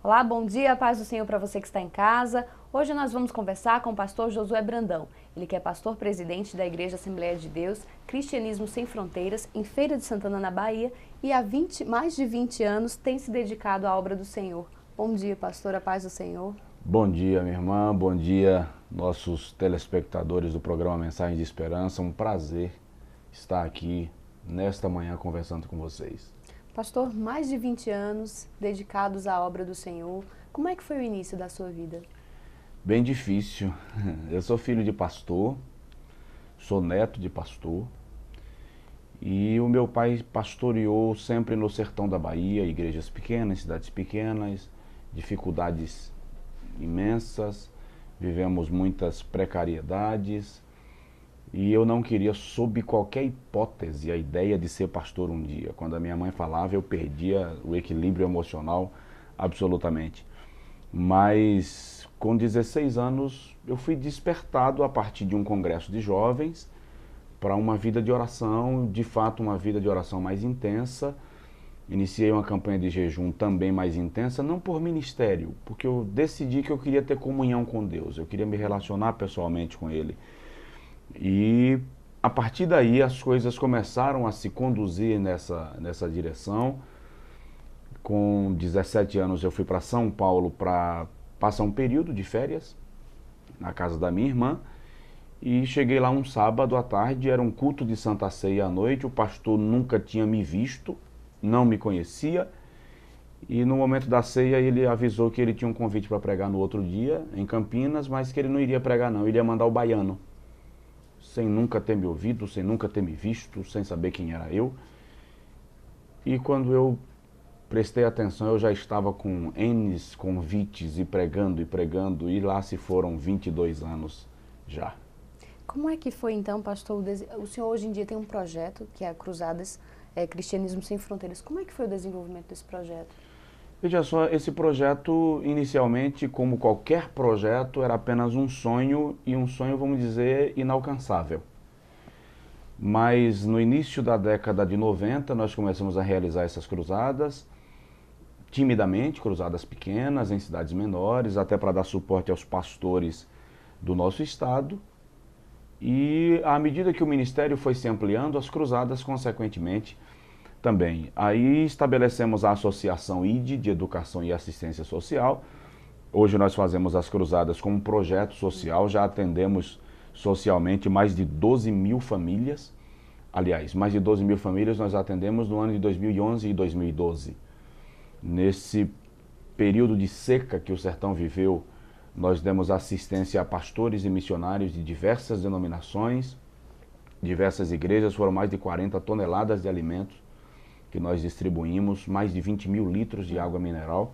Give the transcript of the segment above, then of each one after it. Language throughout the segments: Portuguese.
Olá, bom dia, paz do Senhor para você que está em casa. Hoje nós vamos conversar com o pastor Josué Brandão. Ele que é pastor presidente da Igreja Assembleia de Deus, Cristianismo Sem Fronteiras, em Feira de Santana, na Bahia, e há mais de 20 anos tem se dedicado à obra do Senhor. Bom dia, pastor, a paz do Senhor. Bom dia, minha irmã. Bom dia, nossos telespectadores do programa Mensagem de Esperança. Um prazer estar aqui nesta manhã conversando com vocês. Pastor, mais de 20 anos dedicados à obra do Senhor. Como é que foi o início da sua vida? Bem difícil. Eu sou filho de pastor, sou neto de pastor, e o meu pai pastoreou sempre no sertão da Bahia, igrejas pequenas, cidades pequenas, dificuldades imensas, vivemos muitas precariedades. E eu não queria, sob qualquer hipótese, a ideia de ser pastor um dia. Quando a minha mãe falava, eu perdia o equilíbrio emocional absolutamente. Mas com 16 anos, eu fui despertado a partir de um congresso de jovens para uma vida de oração, de fato uma vida de oração mais intensa. Iniciei uma campanha de jejum também mais intensa, não por ministério, porque eu decidi que eu queria ter comunhão com Deus, eu queria me relacionar pessoalmente com Ele. E a partir daí as coisas começaram a se conduzir nessa direção. Com 17 anos eu fui para São Paulo para passar um período de férias na casa da minha irmã. E cheguei lá um sábado à tarde, era um culto de Santa Ceia à noite, o pastor nunca tinha me visto, não me conhecia. E no momento da ceia ele avisou que ele tinha um convite para pregar no outro dia, em Campinas, mas que ele não iria pregar não, ele ia mandar o baiano. Sem nunca ter me ouvido, sem nunca ter me visto, sem saber quem era eu. E quando eu prestei atenção, eu já estava com N convites e pregando, e lá se foram 22 anos já. Como é que foi então, pastor? O senhor hoje em dia tem um projeto que é Cruzadas, Cristianismo Sem Fronteiras. Como é que foi o desenvolvimento desse projeto? Veja só, esse projeto, inicialmente, como qualquer projeto, era apenas um sonho, e um sonho, vamos dizer, inalcançável. Mas no início da década de 90, nós começamos a realizar essas cruzadas, timidamente, cruzadas pequenas, em cidades menores, até para dar suporte aos pastores do nosso estado. E à medida que o ministério foi se ampliando, as cruzadas, consequentemente, também. Aí estabelecemos a Associação ID de Educação e Assistência Social. Hoje nós fazemos as cruzadas como um projeto social, já atendemos socialmente mais de 12 mil famílias. Aliás, mais de 12 mil famílias nós atendemos no ano de 2011 e 2012. Nesse período de seca que o sertão viveu, nós demos assistência a pastores e missionários de diversas denominações, diversas igrejas, foram mais de 40 toneladas de alimentos que nós distribuímos, mais de 20 mil litros de água mineral.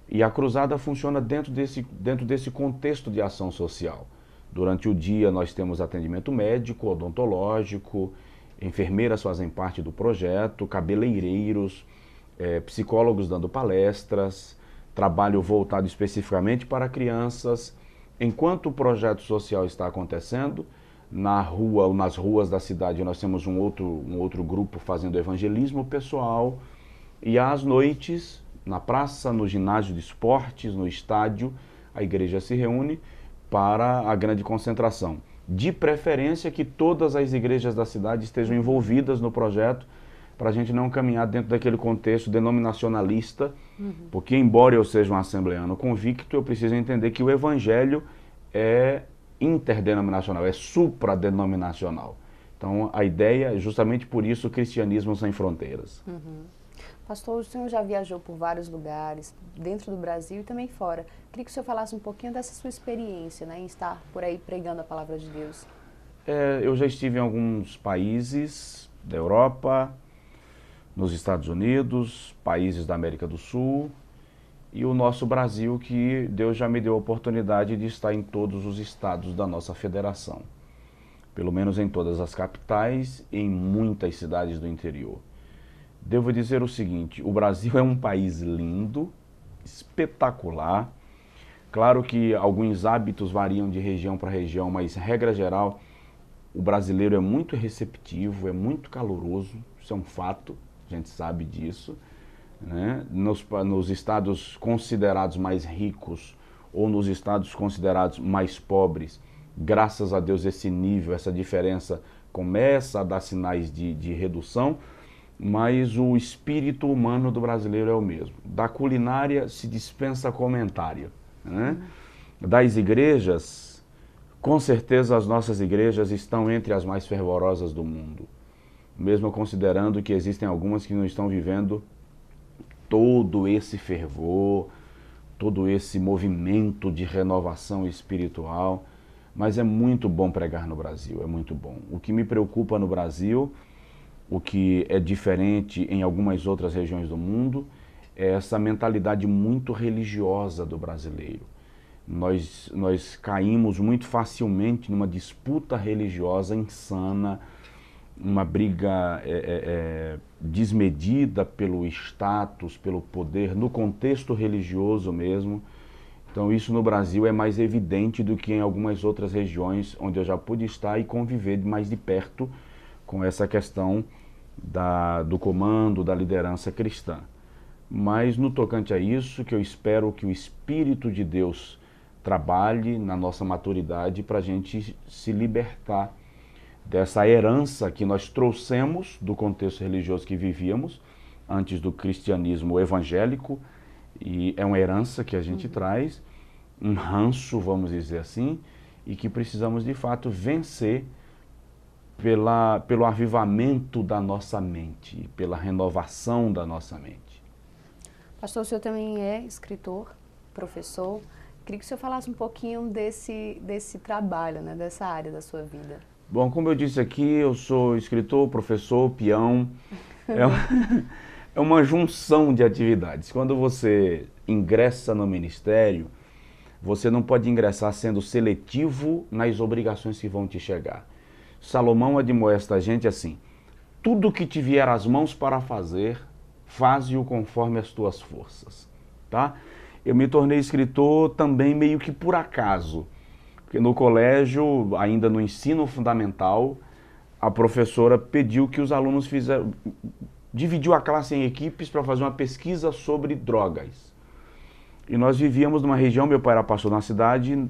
E a cruzada funciona dentro desse contexto de ação social. Durante o dia nós temos atendimento médico, odontológico, enfermeiras fazem parte do projeto, cabeleireiros, psicólogos dando palestras, trabalho voltado especificamente para crianças. Enquanto o projeto social está acontecendo, na rua ou nas ruas da cidade nós temos um outro grupo fazendo evangelismo pessoal, e às noites, na praça, no ginásio de esportes, no estádio, a igreja se reúne para a grande concentração. De preferência que todas as igrejas da cidade estejam envolvidas no projeto, para a gente não caminhar dentro daquele contexto denominacionalista, porque embora eu seja um assembleano convicto, eu preciso entender que o evangelho é interdenominacional, é supradenominacional. Então a ideia é justamente por isso o Cristianismo Sem Fronteiras. Pastor, o senhor já viajou por vários lugares, dentro do Brasil e também fora. Queria que o senhor falasse um pouquinho dessa sua experiência, né, em estar por aí pregando a palavra de Deus. Eu já estive em alguns países da Europa, nos Estados Unidos, países da América do Sul, e o nosso Brasil, que Deus já me deu a oportunidade de estar em todos os estados da nossa federação. Pelo menos em todas as capitais e em muitas cidades do interior. Devo dizer o seguinte, o Brasil é um país lindo, espetacular. Claro que alguns hábitos variam de região para região, mas, regra geral, o brasileiro é muito receptivo, é muito caloroso, isso é um fato, a gente sabe disso. né? Nos estados considerados mais ricos ou nos estados considerados mais pobres, graças a Deus esse nível, essa diferença começa a dar sinais de redução, mas o espírito humano do brasileiro é o mesmo. Da culinária se dispensa comentário, né? Das igrejas, com certeza as nossas igrejas estão entre as mais fervorosas do mundo, mesmo considerando que existem algumas que não estão vivendo todo esse fervor, todo esse movimento de renovação espiritual, mas é muito bom pregar no Brasil, é muito bom. O que me preocupa no Brasil, o que é diferente em algumas outras regiões do mundo, é essa mentalidade muito religiosa do brasileiro. Nós caímos muito facilmente numa disputa religiosa insana, uma briga desmedida pelo status, pelo poder, no contexto religioso mesmo. Então isso no Brasil é mais evidente do que em algumas outras regiões onde eu já pude estar e conviver mais de perto com essa questão do comando, da liderança cristã. Mas no tocante a isso, que eu espero que o Espírito de Deus trabalhe na nossa maturidade para a gente se libertar dessa herança que nós trouxemos do contexto religioso que vivíamos antes do cristianismo evangélico, e é uma herança que a gente traz, um ranço, vamos dizer assim, e que precisamos de fato vencer pelo avivamento da nossa mente, pela renovação da nossa mente. Pastor, o senhor também é escritor, professor. Queria que o senhor falasse um pouquinho desse trabalho, né, dessa área da sua vida. Bom, como eu disse aqui, eu sou escritor, professor, peão. É uma junção de atividades. Quando você ingressa no ministério, você não pode ingressar sendo seletivo nas obrigações que vão te chegar. Salomão admoesta a gente assim: tudo que te vier às mãos para fazer, faze-o conforme as tuas forças. Tá? Eu me tornei escritor também meio que por acaso, porque no colégio, ainda no ensino fundamental, a professora pediu que os alunos dividiu a classe em equipes para fazer uma pesquisa sobre drogas. E nós vivíamos numa região, meu pai era pastor na cidade,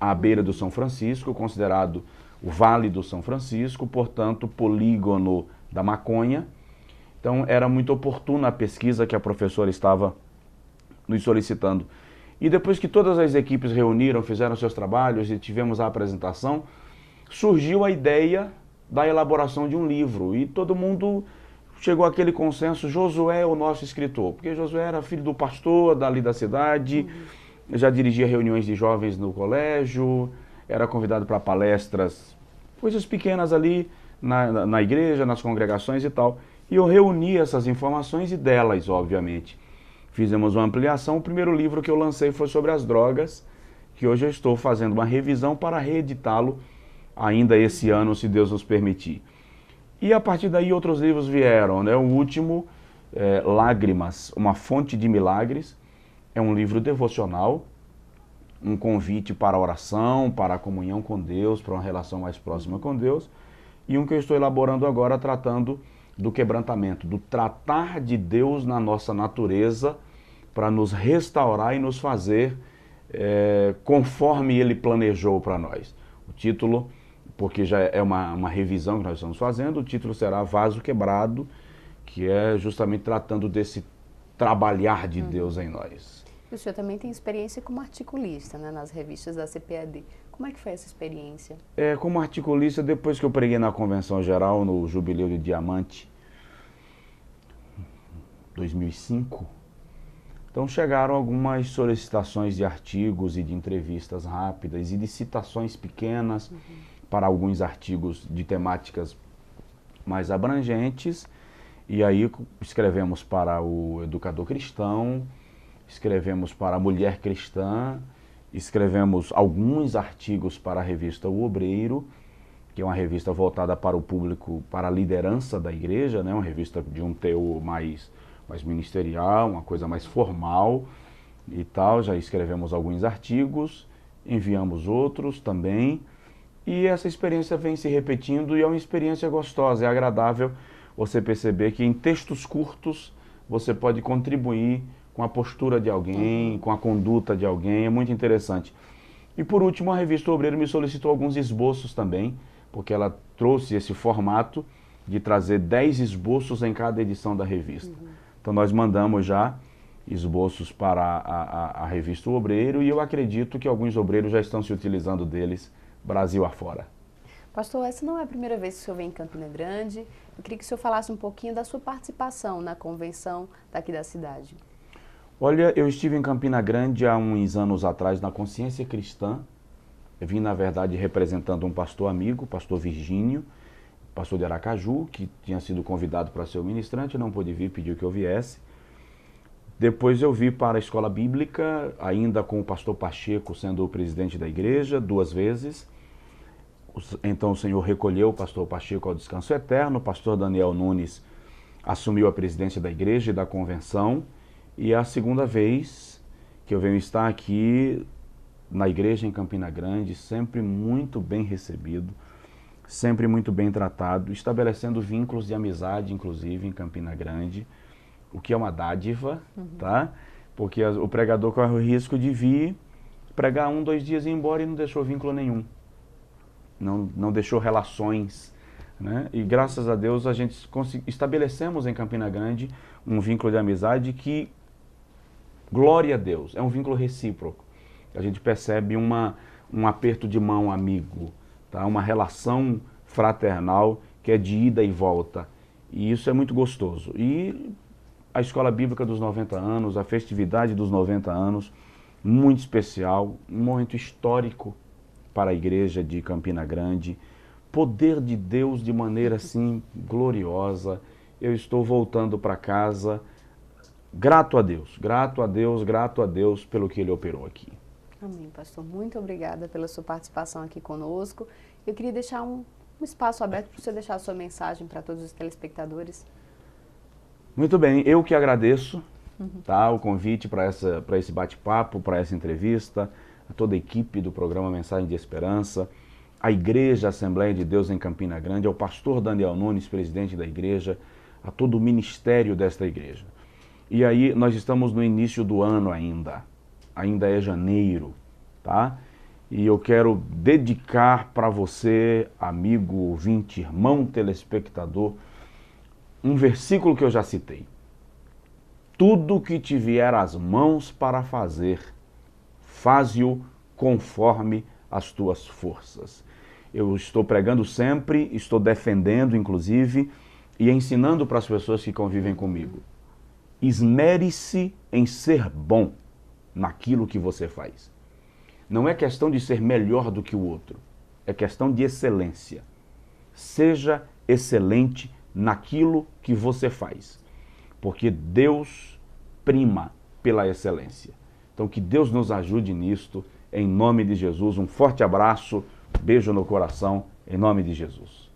à beira do São Francisco, considerado o Vale do São Francisco, portanto, polígono da maconha. Então, era muito oportuna a pesquisa que a professora estava nos solicitando. E depois que todas as equipes reuniram, fizeram seus trabalhos e tivemos a apresentação, surgiu a ideia da elaboração de um livro. E todo mundo chegou àquele consenso: Josué é o nosso escritor. Porque Josué era filho do pastor dali da cidade, já dirigia reuniões de jovens no colégio, era convidado para palestras, coisas pequenas ali na igreja, nas congregações e tal. E eu reuni essas informações e delas, obviamente, fizemos uma ampliação. O primeiro livro que eu lancei foi sobre as drogas, que hoje eu estou fazendo uma revisão para reeditá-lo ainda esse ano, se Deus nos permitir. E a partir daí outros livros vieram, né? O último, Lágrimas, uma fonte de milagres, é um livro devocional, um convite para a oração, para a comunhão com Deus, para uma relação mais próxima com Deus, e um que eu estou elaborando agora tratando do quebrantamento, do tratar de Deus na nossa natureza para nos restaurar e nos fazer conforme Ele planejou para nós. O título, porque já é uma revisão que nós estamos fazendo, o título será Vaso Quebrado, que é justamente tratando desse trabalhar de Deus em nós. E o senhor também tem experiência como articulista, né, nas revistas da CPAD. Como é que foi essa experiência? Como articulista, depois que eu preguei na Convenção Geral, no Jubileu de Diamante, 2005, então chegaram algumas solicitações de artigos e de entrevistas rápidas e de citações pequenas para alguns artigos de temáticas mais abrangentes. E aí escrevemos para o Educador Cristão, escrevemos para a Mulher Cristã, escrevemos alguns artigos para a revista O Obreiro, que é uma revista voltada para o público, para a liderança da igreja, né? Uma revista de um teor mais ministerial, uma coisa mais formal e tal. Já escrevemos alguns artigos, enviamos outros também, e essa experiência vem se repetindo e é uma experiência gostosa, é agradável você perceber que em textos curtos você pode contribuir com a postura de alguém, com a conduta de alguém, é muito interessante. E por último, a revista Obreiro me solicitou alguns esboços também, porque ela trouxe esse formato de trazer 10 esboços em cada edição da revista. Então nós mandamos já esboços para a revista Obreiro e eu acredito que alguns obreiros já estão se utilizando deles Brasil afora. Pastor, essa não é a primeira vez que o senhor vem em Campina Grande. Eu queria que o senhor falasse um pouquinho da sua participação na convenção daqui da cidade. Olha, eu estive em Campina Grande há uns anos atrás na Consciência Cristã. Eu vim, na verdade, representando um pastor amigo, pastor Virgínio, pastor de Aracaju, que tinha sido convidado para ser o ministrante, não pôde vir, pediu que eu viesse. Depois eu vi para a escola bíblica, ainda com o pastor Pacheco sendo o presidente da igreja, 2 vezes. Então o Senhor recolheu o pastor Pacheco ao descanso eterno, o pastor Daniel Nunes assumiu a presidência da igreja e da convenção, e é a segunda vez que eu venho estar aqui na igreja em Campina Grande, sempre muito bem recebido, sempre muito bem tratado, estabelecendo vínculos de amizade, inclusive, em Campina Grande, o que é uma dádiva, tá? Porque o pregador corre o risco de vir, pregar 1, 2 dias e ir embora e não deixou vínculo nenhum. Não deixou relações, né? E graças a Deus a gente estabelecemos em Campina Grande um vínculo de amizade que, glória a Deus, é um vínculo recíproco. A gente percebe um aperto de mão amigo, tá? Uma relação fraternal que é de ida e volta. E isso é muito gostoso. E a Escola Bíblica dos 90 anos, a festividade dos 90 anos, muito especial, um momento histórico para a igreja de Campina Grande. Poder de Deus de maneira assim gloriosa. Eu estou voltando para casa grato a Deus, grato a Deus, grato a Deus pelo que Ele operou aqui. Amém, pastor. Muito obrigada pela sua participação aqui conosco. Eu queria deixar um espaço aberto para você deixar a sua mensagem para todos os telespectadores. Muito bem, eu que agradeço, tá, o convite para esse bate-papo, para essa entrevista, a toda a equipe do programa Mensagem de Esperança, a Igreja Assembleia de Deus em Campina Grande, ao pastor Daniel Nunes, presidente da igreja, a todo o ministério desta igreja. E aí nós estamos no início do ano ainda é janeiro, tá? E eu quero dedicar para você, amigo, ouvinte, irmão telespectador, um versículo que eu já citei. Tudo que te vier às mãos para fazer, faze-o conforme as tuas forças. Eu estou pregando sempre, estou defendendo, inclusive, e ensinando para as pessoas que convivem comigo. Esmere-se em ser bom naquilo que você faz. Não é questão de ser melhor do que o outro, é questão de excelência. Seja excelente naquilo que você faz, porque Deus prima pela excelência. Então que Deus nos ajude nisto, em nome de Jesus. Um forte abraço, beijo no coração, em nome de Jesus.